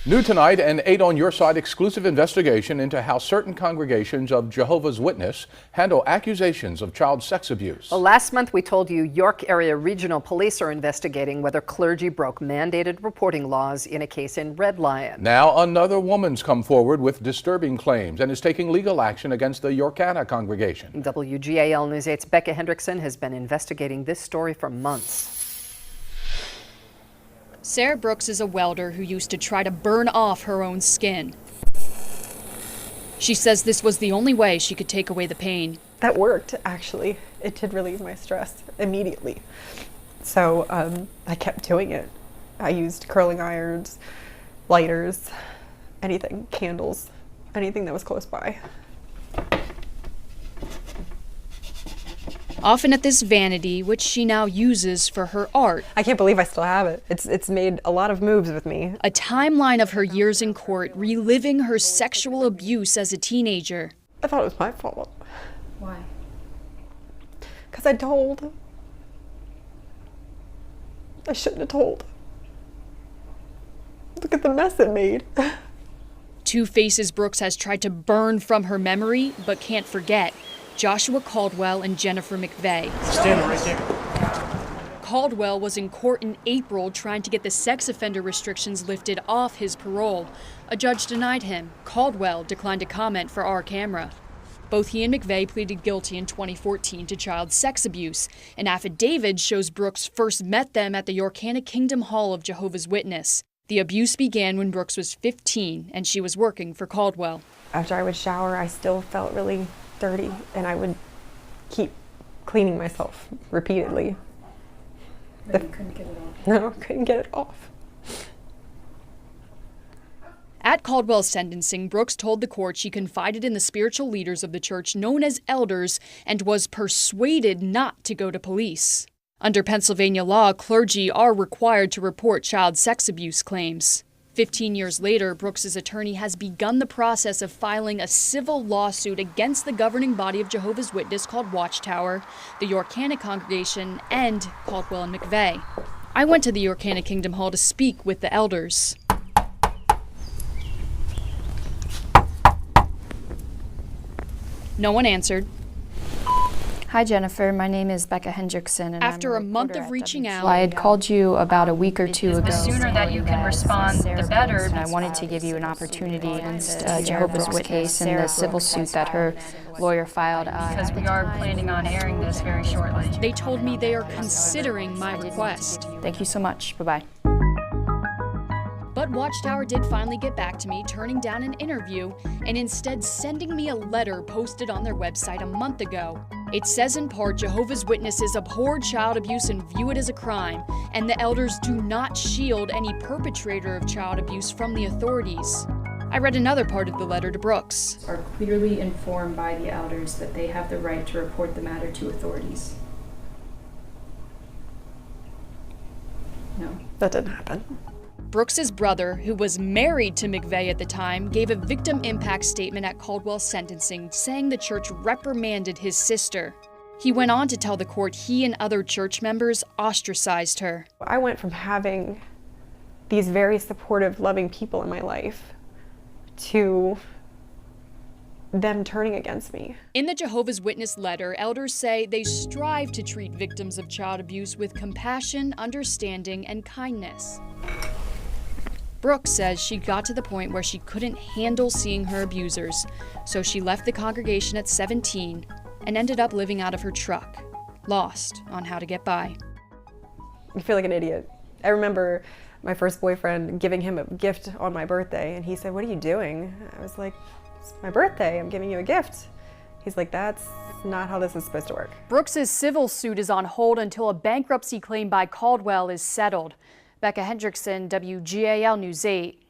New tonight, an 8 on Your Side exclusive investigation into how certain congregations of Jehovah's Witness handle accusations of child sex abuse. Well, last month we told you York Area Regional Police are investigating whether clergy broke mandated reporting laws in a case in Red Lion. Now another woman's come forward with disturbing claims and is taking legal action against the Yorkana congregation. WGAL News 8's Beccah Hendrickson has been investigating this story for months. Sarah Brooks is a welder who used to try to burn off her own skin. She says this was the only way she could take away the pain. That worked, actually. It did relieve my stress immediately. So I kept doing it. I used curling irons, lighters, anything, candles, anything that was close by. Often at this vanity, which she now uses for her art. I can't believe I still have it. It's made a lot of moves with me. A timeline of her years in court, reliving her sexual abuse as a teenager. I thought it was my fault. Why? Because I told. I shouldn't have told. Look at the mess it made. Two faces Brooks has tried to burn from her memory, but can't forget. Joshua Caldwell and Jennifer McVeigh. Stand right there. Caldwell was in court in April trying to get the sex offender restrictions lifted off his parole. A judge denied him. Caldwell declined to comment for our camera. Both he and McVeigh pleaded guilty in 2014 to child sex abuse. An affidavit shows Brooks first met them at the Yorkana Kingdom Hall of Jehovah's Witness. The abuse began when Brooks was 15 and she was working for Caldwell. After I would shower, I still felt really dirty, and I would keep cleaning myself repeatedly. But you couldn't get it off? No, I couldn't get it off. At Caldwell's sentencing, Brooks told the court she confided in the spiritual leaders of the church known as elders and was persuaded not to go to police. Under Pennsylvania law, clergy are required to report child sex abuse claims. 15 years later, Brooks's attorney has begun the process of filing a civil lawsuit against the governing body of Jehovah's Witness called Watchtower, the Yorkana congregation, and Caldwell and McVeigh. I went to the Yorkana Kingdom Hall to speak with the elders. No one answered. Hi Jennifer, my name is Beccah Hendrickson. And After a month of reaching out, I had called you about a week or two ago. The sooner that you can respond, the better. And I wanted to give you an opportunity against Jehovah's Witness in the civil suit that her lawyer filed. Because we are planning on airing this very shortly. They told me they are considering my request. Thank you so much. Bye-bye. But Watchtower did finally get back to me, turning down an interview and instead sending me a letter posted on their website a month ago. It says in part, Jehovah's Witnesses abhor child abuse and view it as a crime, and the elders do not shield any perpetrator of child abuse from the authorities. I read another part of the letter to Brooks. Are clearly informed by the elders that they have the right to report the matter to authorities. No. That didn't happen. Brooks's brother, who was married to McVeigh at the time, gave a victim impact statement at Caldwell's sentencing, saying the church reprimanded his sister. He went on to tell the court he and other church members ostracized her. I went from having these very supportive, loving people in my life to them turning against me. In the Jehovah's Witness letter, elders say they strive to treat victims of child abuse with compassion, understanding, and kindness. Brooks says she got to the point where she couldn't handle seeing her abusers, so she left the congregation at 17 and ended up living out of her truck, lost on how to get by. You feel like an idiot. I remember my first boyfriend giving him a gift on my birthday, and he said, "What are you doing?" I was like, "It's my birthday, I'm giving you a gift." He's like, "That's not how this is supposed to work." Brooks's civil suit is on hold until a bankruptcy claim by Caldwell is settled. Beccah Hendrickson, WGAL News 8.